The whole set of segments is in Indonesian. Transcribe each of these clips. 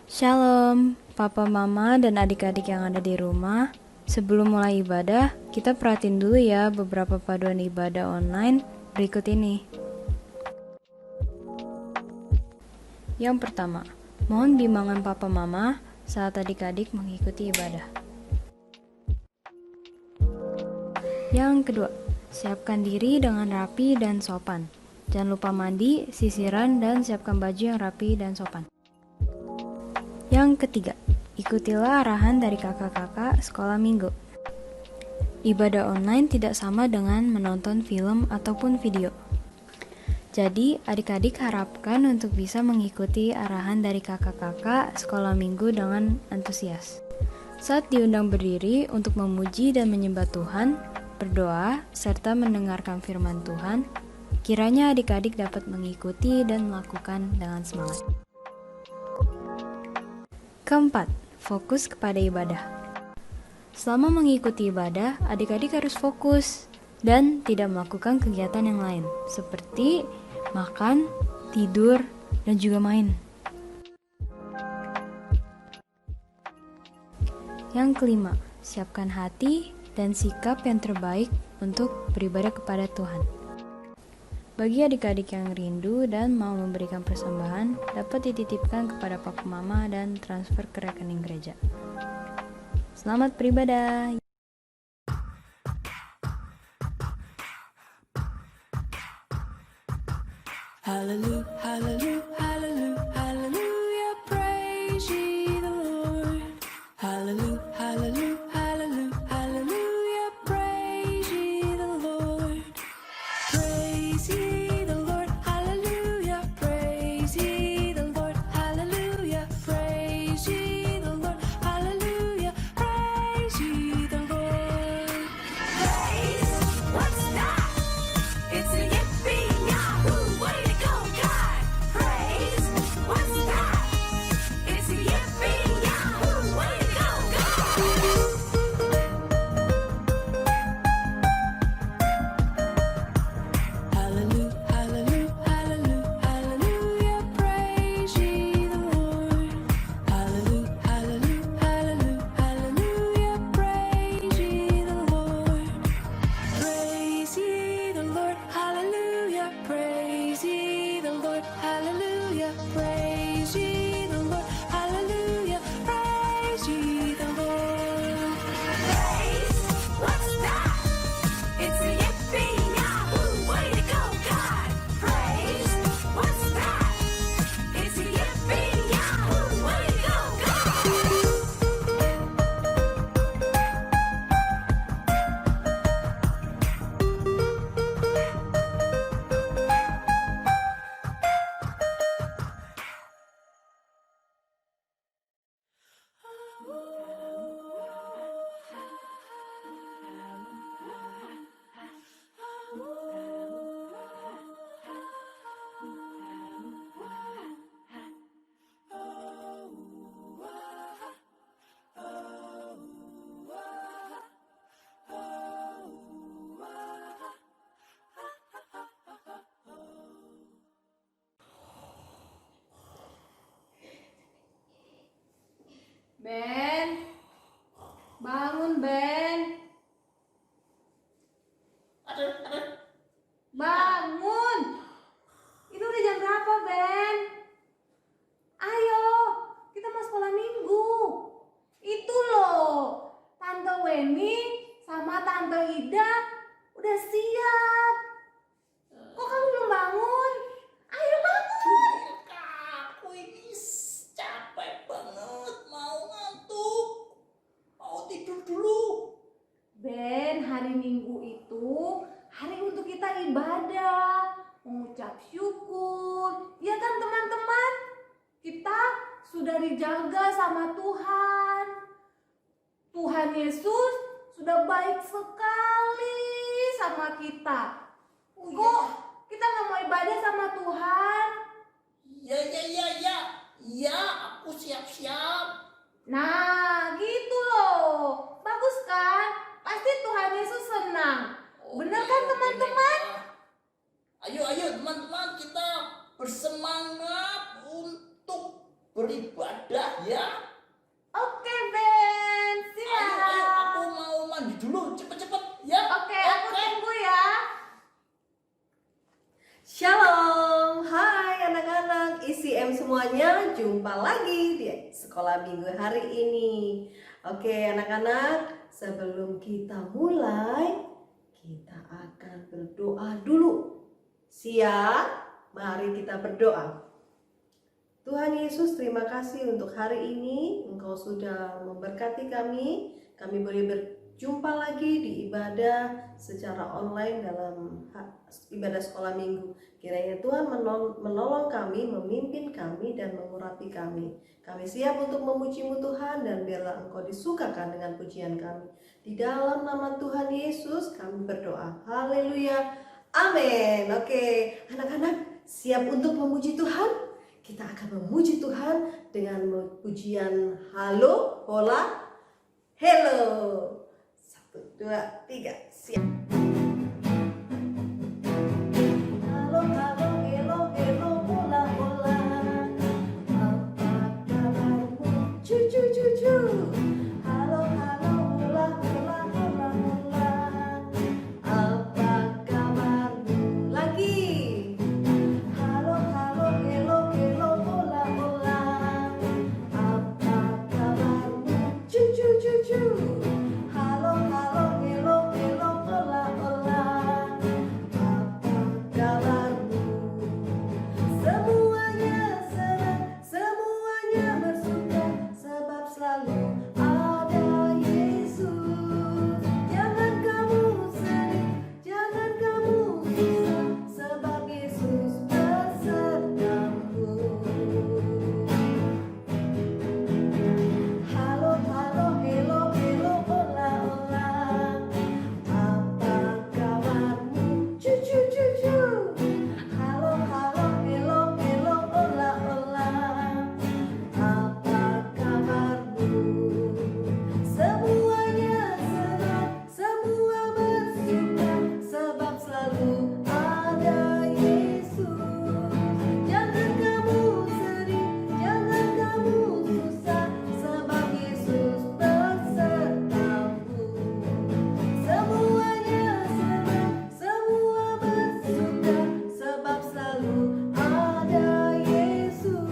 Shalom, Papa, Mama, dan adik-adik yang ada di rumah. Sebelum mulai ibadah, kita perhatiin dulu ya beberapa paduan ibadah online berikut ini. Yang pertama, mohon bimbingan Papa Mama saat adik-adik mengikuti ibadah. Yang kedua, siapkan diri dengan rapi dan sopan. Jangan lupa mandi, sisiran, dan siapkan baju yang rapi dan sopan. Yang ketiga, ikutilah arahan dari kakak-kakak sekolah minggu. Ibadah online tidak sama dengan menonton film ataupun video. Jadi, adik-adik harapkan untuk bisa mengikuti arahan dari kakak-kakak sekolah minggu dengan antusias. Saat diundang berdiri untuk memuji dan menyembah Tuhan, berdoa, serta mendengarkan firman Tuhan, kiranya adik-adik dapat mengikuti dan melakukan dengan semangat. Keempat, fokus kepada ibadah. Selama mengikuti ibadah, adik-adik harus fokus dan tidak melakukan kegiatan yang lain, seperti makan, tidur, dan juga main. Yang kelima, siapkan hati dan sikap yang terbaik untuk beribadah kepada Tuhan. Bagi adik-adik yang rindu dan mau memberikan persembahan, dapat dititipkan kepada Papa Mama dan transfer ke rekening gereja. Selamat beribadah. Hallelujah, hallelujah, hallelujah, hallelujah, praise ye the Lord. Hallelujah, hallelujah, hallelujah, hallelujah, praise ye the Lord. Praise ye the Lord, hallelujah, praise ye the Lord, hallelujah, praise ye the Lord, hallelujah, praise ye the Lord. Praise, what's that? It's a yippee yahoo, way to go, God! Praise, what's that? It's a yippee yahoo, way to go, God! Hallelujah, hallelujah, hallelujah, hallelujah, praise ye the Lord. Hallelujah, hallelujah, hallelujah, hallelujah, praise ye the Lord. Praise ye the Lord, hallelujah, praise ye the Lord, hallelujah, praise ye the Lord, hallelujah, praise ye the Lord. Praise, what's that? It's a yippee yahoo, way to go, God! Praise, what's that? It's a yippee yahoo, way to go, God! Ben, bangun Ben. Bangun. Itu udah jam berapa Ben? Ayo, kita mau sekolah minggu. Itu loh, Tante Weni sama Tante Ida udah siap. Kok kamu belum bangun? Ayo bangun. Aku ini capek banget, mau ngantuk, mau tidur dulu. Ben, hari Minggu itu hari untuk kita ibadah, mengucap syukur. Ya kan teman-teman? Kita sudah dijaga sama Tuhan. Tuhan Yesus sudah baik sekali sama kita. Kok kita nggak mau ibadah sama Tuhan? Ya, aku siap-siap. Nah, gitu loh. Bagus kan? Pasti Tuhan Yesus senang. Benar kan teman-teman? Ayo teman-teman, kita bersemangat untuk beribadah ya. Oke Ben, Ayo, aku siap. mau mandi dulu, cepet-cepet ya. Oke, aku tunggu ya. Shalom, hai anak-anak ICM semuanya, jumpa lagi di sekolah minggu hari ini. Oke anak-anak, sebelum kita mulai, kita akan berdoa dulu. Siap? Mari kita berdoa. Tuhan Yesus, terima kasih untuk hari ini. Engkau sudah memberkati kami. Kami boleh berjumpa lagi di ibadah secara online dalam ibadah sekolah minggu. Kiranya Tuhan menolong kami, memimpin kami, dan mengurapi kami. Kami siap untuk memuji-Mu Tuhan, dan biarlah Engkau disukakan dengan pujian kami. Di dalam nama Tuhan Yesus kami berdoa. Haleluya. Amin. Oke, anak-anak siap untuk memuji Tuhan? Kita akan memuji Tuhan dengan pujian halo, hola, hello. 1, 2, 3, siap. Halo, halo, hello, hello, hola, hola. Apa kabarmu? Cucu, cucu. Halo, halo, hola, hola, hola, hola. Apa kabarmu? Lagi. Halo, halo, hello, hello, hola, hola. Apa kabarmu? Cucu, cucu. Halo, halo, hello, hello, hola, hola. Apa kabarmu? Semuanya senang, semuanya bersuka, sebab selalu ada Yesus. Jangan kamu sedih, jangan kamu susah, sebab Yesus besertamu. Halo, halo, hello, hello, hola, hola. Apa kabarmu? Cucu, cucu. Halo, halo, hello, hello, hola, hola. Apa kabarmu? Semuanya senang, semua bersuka, sebab selalu ada Yesus. Jangan kamu sedih, jangan kamu susah, sebab Yesus besertamu. Semuanya senang, semua bersuka, sebab selalu ada Yesus.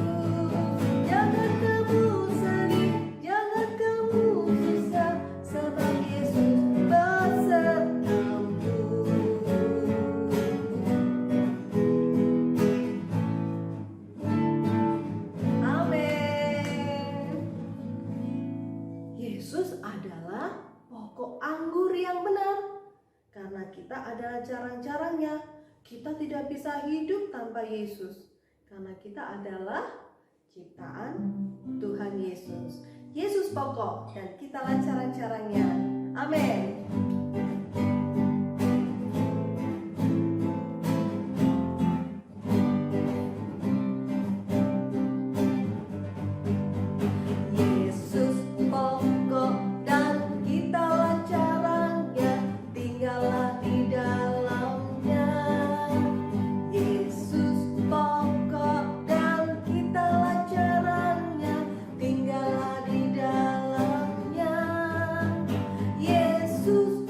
Jangan kamu sedih, jangan kamu susah, sebab Yesus besertamu. Amin. Yesus adalah pokok anggur yang benar. Karena kita adalah jarang-jarangnya, kita tidak bisa hidup tanpa Yesus. Karena kita adalah ciptaan Tuhan Yesus. Yesus pokok dan kitalah carang-carangnya. Amin. Yesus pokok dan kitalah carangnya, tinggallah di dalamnya. Yesus pokok dan kitalah carangnya, tinggallah di dalamnya. Yesus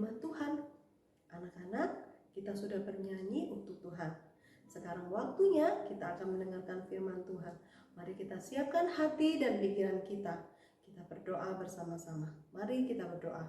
firman Tuhan. Anak-anak, kita sudah bernyanyi untuk Tuhan. Sekarang waktunya kita akan mendengarkan firman Tuhan. Mari kita siapkan hati dan pikiran kita. Kita berdoa bersama-sama. Mari kita berdoa.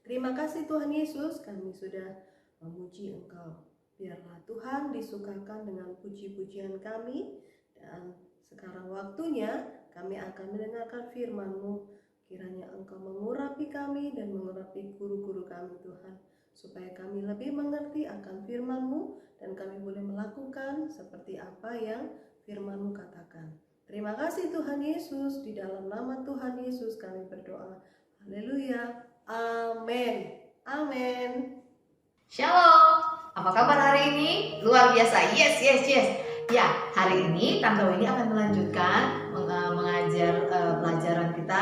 Terima kasih Tuhan Yesus, kami sudah memuji Engkau. Biarlah Tuhan disukakan dengan puji-pujian kami. Dan sekarang waktunya kami akan mendengarkan firman-Mu. Kiranya Engkau mengurapi kami dan mengurapi guru-guru kami Tuhan. Supaya kami lebih mengerti akan firman-Mu dan kami boleh melakukan seperti apa yang firman-Mu katakan. Terima kasih Tuhan Yesus, di dalam nama Tuhan Yesus kami berdoa. Haleluya. Amin. Amin. Shalom, apa kabar hari ini? Luar biasa, yes. Ya, hari ini Tante Winnie akan melanjutkan mengajar pelajaran kita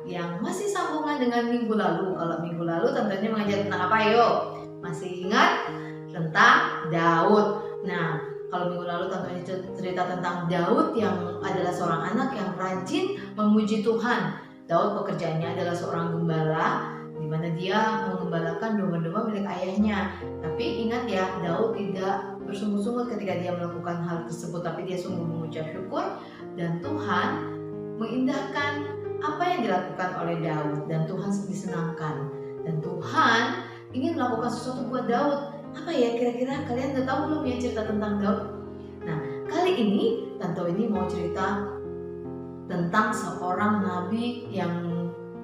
yang masih sambungan dengan minggu lalu. Kalau minggu lalu tentunya mengajar tentang apa, yuk? Masih ingat? Tentang Daud. Nah, kalau minggu lalu tentunya cerita tentang Daud yang adalah seorang anak yang rajin memuji Tuhan. Daud pekerjaannya adalah seorang gembala, di mana dia mengembalakan domba-domba milik ayahnya. Tapi ingat ya, Daud tidak bersungut-sungut ketika dia melakukan hal tersebut, tapi dia sungguh mengucap syukur dan Tuhan mengindahkan apa yang dilakukan oleh Daud dan Tuhan disenangkan. Dan Tuhan ingin melakukan sesuatu buat Daud. Apa ya kira-kira? Kalian udah tahu belum ya cerita tentang Daud? Nah, kali ini Tante ini mau cerita tentang seorang nabi yang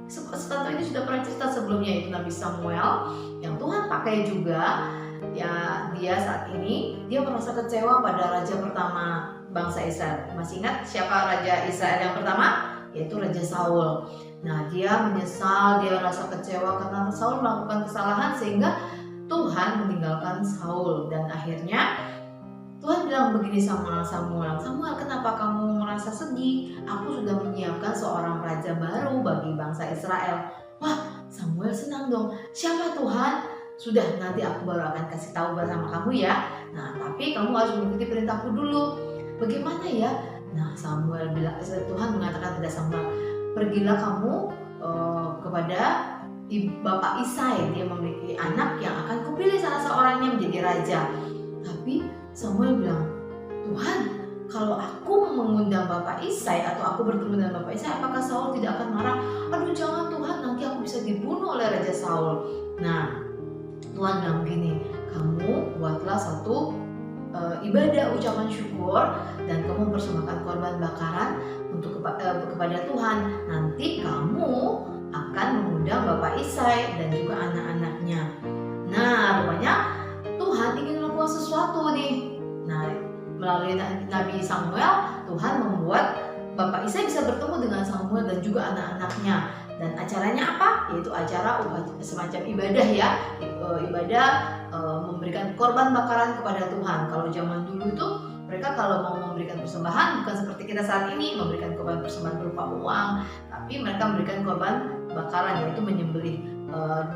Tante ini sudah pernah cerita sebelumnya, yaitu Nabi Samuel yang Tuhan pakai juga. Ya, dia saat ini dia merasa kecewa pada raja pertama bangsa Israel. Masih ingat siapa raja Israel yang pertama? Yaitu Raja Saul. Nah, dia menyesal, dia merasa kecewa karena Saul melakukan kesalahan sehingga Tuhan meninggalkan Saul. Dan akhirnya Tuhan bilang begini sama Samuel, kenapa kamu merasa sedih? Aku sudah menyiapkan seorang raja baru bagi bangsa Israel. Wah, Samuel senang dong. Siapa Tuhan? Sudah, nanti aku baru akan kasih tahu bersama kamu ya. Nah, tapi kamu harus mengikuti perintahku dulu. Bagaimana ya? Nah, Tuhan mengatakan pada Samuel, pergilah kamu kepada Bapak Isai. Dia memiliki anak yang akan kupilih salah seorangnya menjadi raja. Tapi Samuel bilang, Tuhan, kalau aku mengundang Bapak Isai atau aku bertemu dengan Bapak Isai, apakah Saul tidak akan marah? Aduh jangan Tuhan, nanti aku bisa dibunuh oleh Raja Saul. Nah, Tuhan bilang begini, kamu buatlah satu ibadah ucapan syukur dan kamu persembahkan korban bakaran untuk kepada Tuhan. Nanti kamu akan mengundang Bapak Isai dan juga anak-anaknya. Nah, rupanya Tuhan ingin melakukan sesuatu nih. Nah, melalui Nabi Samuel, Tuhan membuat Bapak Isai bisa bertemu dengan Samuel dan juga anak-anaknya. Dan acaranya apa? Yaitu acara semacam ibadah ya. Ibadah memberikan korban bakaran kepada Tuhan. Kalau zaman dulu itu mereka kalau mau memberikan persembahan bukan seperti kita saat ini memberikan korban persembahan berupa uang, tapi mereka memberikan korban bakaran, yaitu menyembelih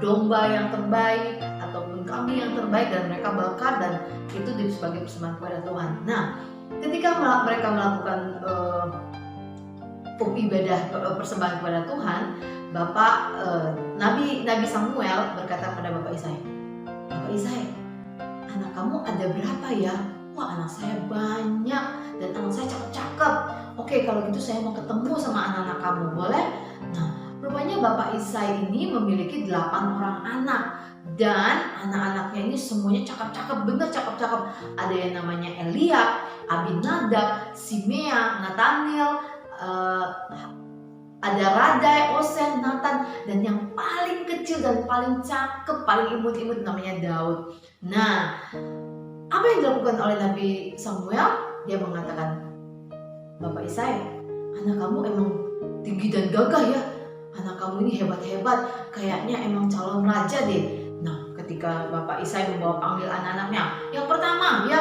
domba yang terbaik ataupun kambing yang terbaik dan mereka bakar dan itu sebagai persembahan kepada Tuhan. Nah, ketika mereka melakukan ibadah persembahan kepada Tuhan, Nabi Samuel berkata kepada Bapak Isai, Bapak Isai, anak kamu ada berapa ya? Wah, anak saya banyak dan anak saya cakep-cakep. Oke, kalau gitu saya mau ketemu sama anak-anak kamu, boleh? Nah, rupanya Bapak Isai ini memiliki 8 orang anak dan anak-anaknya ini semuanya cakep-cakep, bener cakep-cakep. Ada yang namanya Eliab, Abinadab, Simea, Nathaniel, ada Radai, Osen, Nathan, dan yang paling kecil dan paling cakep, paling imut-imut namanya Daud. Nah, apa yang dilakukan oleh Nabi Samuel? Dia mengatakan, Bapak Isai, anak kamu emang tinggi dan gagah ya. Anak kamu ini hebat-hebat, kayaknya emang calon raja deh. Nah, ketika Bapak Isai membawa panggil anak-anaknya, yang pertama ya,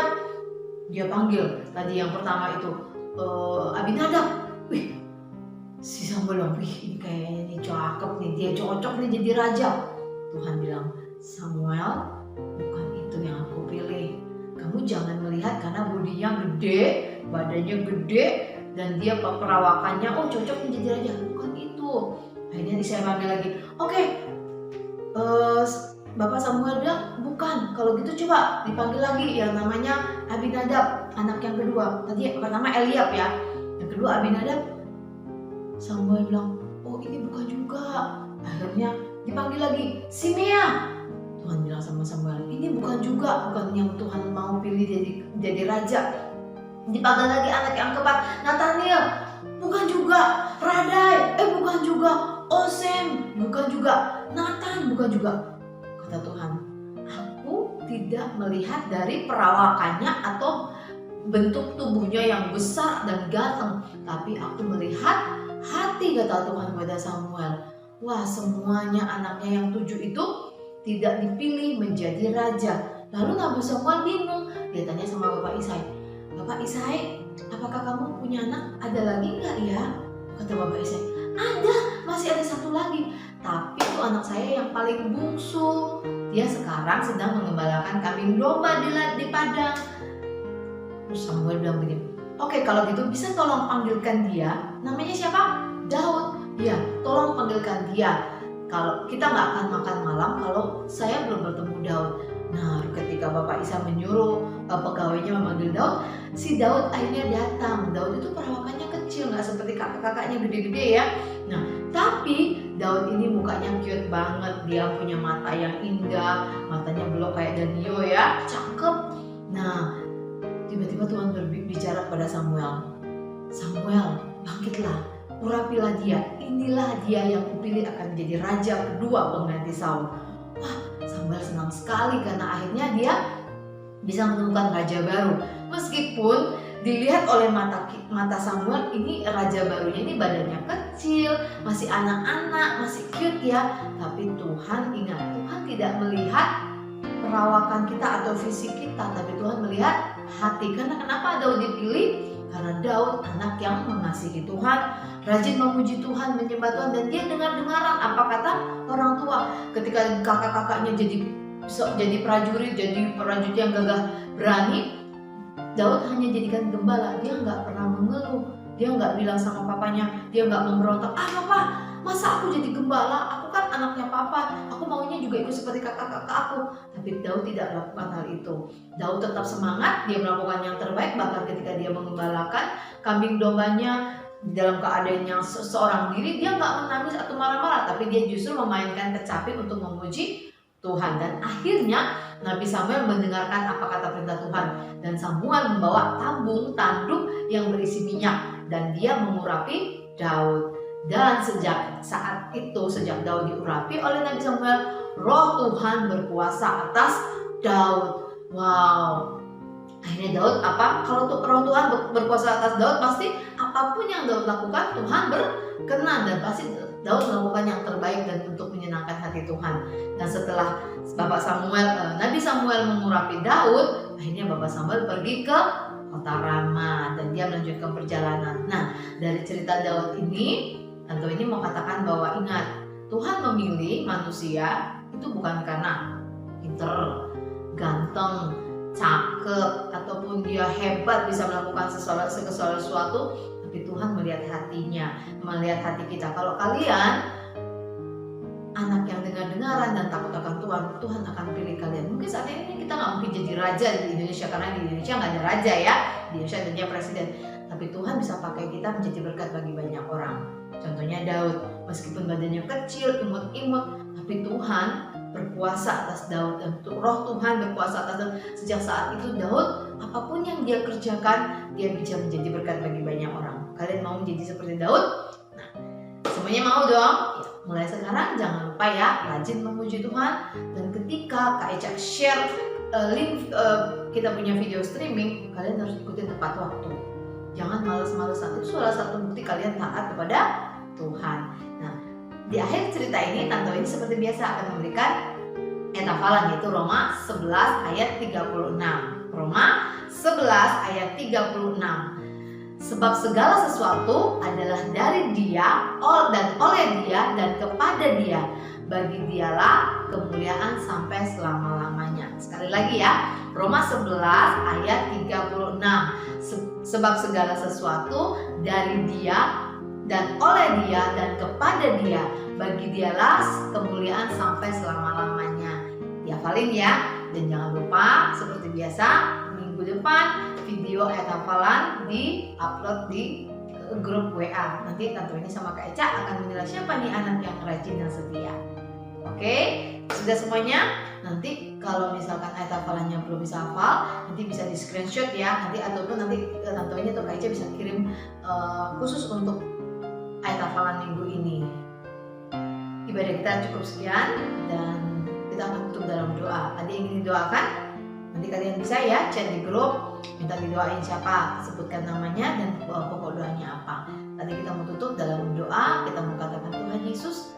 dia panggil tadi yang pertama itu Abinadab. Wih, si Samuel bilang, wih ini kayaknya nih cakep nih, dia cocok nih jadi raja. Tuhan bilang, Samuel, bukan itu yang aku pilih. Kamu jangan melihat karena bodinya gede, badannya gede, dan dia perawakannya, oh cocok nih jadi raja. Bukan itu. Akhirnya saya panggil lagi, oke, Bapak Samuel bilang, bukan, kalau gitu coba dipanggil lagi yang namanya Abinadab, anak yang kedua. Tadi pertama Eliab ya, yang kedua Abinadab. Samuel bilang, oh ini bukan juga. Akhirnya dipanggil lagi Simea. Tuhan bilang sama Samuel, ini bukan juga, bukan yang Tuhan mau pilih jadi raja. Dipanggil lagi anak yang keempat, Nathaniel, bukan juga. Radai, bukan juga. Osem, bukan juga. Nathan, bukan juga. Kata Tuhan, aku tidak melihat dari perawakannya atau bentuk tubuhnya yang besar dan ganteng, tapi aku melihat hati, kata Tuhan kepada Samuel. Wah, semuanya anaknya yang 7 itu tidak dipilih menjadi raja. Lalu Nabi Samuel bingung. Dia tanya sama Bapak Isai, Bapak Isai, apakah kamu punya anak? Ada lagi nggak ya? Kata Bapak Isai, ada, masih ada satu lagi. Tapi itu anak saya yang paling bungsu. Dia sekarang sedang mengembalakan kambing domba di padang. Terus Samuel bilang begini, oke, kalau gitu bisa tolong panggilkan dia. Namanya siapa? Daud. Ya, tolong panggilkan dia. Kalau kita nggak akan makan malam kalau saya belum bertemu Daud. Nah, ketika Bapak Isa menyuruh pegawainya memanggil Daud, si Daud akhirnya datang. Daud itu perawakannya kecil, nggak seperti kakak-kakaknya gede-gede ya. Nah, tapi Daud ini mukanya cute banget. Dia punya mata yang indah, matanya belok kayak Danio ya, cakep. Nah, tiba-tiba Tuhan berbicara kepada Samuel. Samuel, bangkitlah, urapilah dia. Inilah dia yang kupilih akan menjadi raja kedua pengganti Saul. Wah, Samuel senang sekali karena akhirnya dia bisa menemukan raja baru. Meskipun dilihat oleh mata Samuel, ini raja barunya ini badannya kecil, masih anak-anak, masih cute ya. Tapi Tuhan ingat, Tuhan tidak melihat perawakan kita atau fisik kita, tapi Tuhan melihat hati. Karena kenapa Daud dipilih? Karena Daud anak yang mengasihi Tuhan, rajin memuji Tuhan, menyembah Tuhan, dan dia dengar-dengaran apa kata orang tua. Ketika kakak-kakaknya jadi prajurit yang gagah berani, Daud hanya jadikan gembala. Dia nggak pernah mengeluh, dia nggak bilang sama papanya, dia nggak memberontak. Papa, masa aku jadi gembala? Aku kan anaknya papa, aku maunya juga ikut seperti kakak-kakak aku. Tapi Daud tidak melakukan hal itu. Daud tetap semangat, dia melakukan yang terbaik. Bahkan ketika dia mengembalakan kambing dombanya dalam keadaan yang seorang diri, dia nggak menangis atau marah-marah, tapi dia justru memainkan kecapi untuk memuji Tuhan. Dan akhirnya Nabi Samuel mendengarkan apa kata perintah Tuhan, dan Samuel membawa tabung tanduk yang berisi minyak dan dia mengurapi Daud. Dan sejak saat itu, sejak Daud diurapi oleh Nabi Samuel, Roh Tuhan berkuasa atas Daud. Wow. Akhirnya Daud kalau Roh Tuhan berkuasa atas Daud, pasti apapun yang Daud lakukan Tuhan berkenan, dan pasti Daud melakukan yang terbaik dan untuk menyenangkan hati Tuhan. Dan setelah Nabi Samuel mengurapi Daud, akhirnya Bapak Samuel pergi ke kota Rama dan dia melanjutkan perjalanan. Nah, dari cerita Daud ini, tentu ini mau katakan bahwa ingat, Tuhan memilih manusia itu bukan karena pinter, ganteng, cakep, ataupun dia hebat bisa melakukan sesuatu, tapi Tuhan melihat hatinya, melihat hati kita. Kalau kalian anak yang dengar-dengaran dan takut akan Tuhan, Tuhan akan pilih kalian. Mungkin saat ini kita nggak mungkin jadi raja di Indonesia, karena di Indonesia nggak ada raja ya. Di Indonesia adanya presiden. Tapi Tuhan bisa pakai kita menjadi berkat bagi banyak orang. Contohnya Daud, meskipun badannya kecil, imut-imut, tapi Tuhan berkuasa atas Daud, dan Roh Tuhan berkuasa atas Daud. Sejak saat itu Daud, apapun yang dia kerjakan, dia bisa menjadi berkat bagi banyak orang. Kalian mau menjadi seperti Daud? Nah, semuanya mau dong? Ya, mulai sekarang jangan lupa ya, rajin memuji Tuhan. Dan ketika Kak Eca share link kita punya video streaming, kalian harus ikutin tepat waktu. Jangan males-malesan, itu salah satu bukti kalian taat kepada Tuhan. Nah, di akhir cerita ini, Tante ini seperti biasa akan memberikan hafalan, yaitu Roma 11 ayat 36. Roma 11 ayat 36. Sebab segala sesuatu adalah dari Dia, dan oleh Dia, dan kepada Dia. Bagi Dialah kemuliaan sampai selama-lamanya. Sekali lagi ya, Roma 11 ayat 36. Sebab segala sesuatu dari Dia dan oleh Dia dan kepada Dia. Bagi Dialah kemuliaan sampai selama-lamanya. Dihafalin ya. Dan jangan lupa seperti biasa minggu depan video ayat hafalan di-upload di grup WA. Nanti Tante ini sama Kak Eca akan menilai siapa nih anak yang rajin dan setia. Oke, sudah semuanya? Nanti kalau misalkan ayat hafalannya belum bisa hafal, nanti bisa di screenshot ya. Nanti ataupun nanti Tante ini atau Kak Eca bisa kirim khusus untuk ayat hafalan minggu ini. Ibadah kita cukup sekian dan kita akan tutup dalam doa. Ada yang ingin didoakan? Nanti kalian bisa ya chat di grup, minta didoain siapa, sebutkan namanya dan pokok doanya apa. Tadi kita mau tutup dalam doa, kita mau katakan Tuhan Yesus,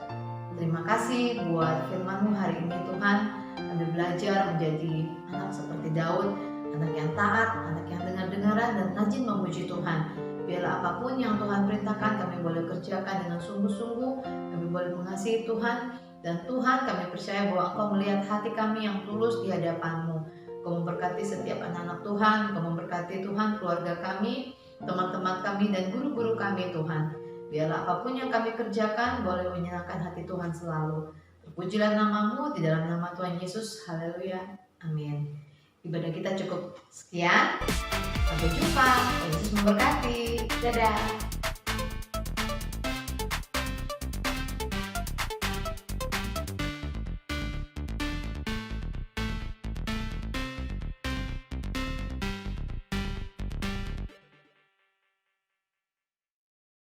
terima kasih buat firman-Mu hari ini Tuhan. Kami belajar menjadi anak seperti Daud, anak yang taat, anak yang dengar-dengaran dan rajin memuji Tuhan. Biarlah apapun yang Tuhan perintahkan kami boleh kerjakan dengan sungguh-sungguh, kami boleh mengasihi Tuhan. Dan Tuhan, kami percaya bahwa Engkau melihat hati kami yang tulus di hadapan-Mu. Engkau memberkati setiap anak-anak Tuhan, Engkau memberkati Tuhan keluarga kami, teman-teman kami dan guru-guru kami Tuhan. Biarlah apapun yang kami kerjakan boleh menyenangkan hati Tuhan selalu. Terpujilah nama-Mu di dalam nama Tuhan Yesus. Haleluya. Amin. Ibadah kita cukup sekian. Sampai jumpa. Yesus memberkati. Dadah.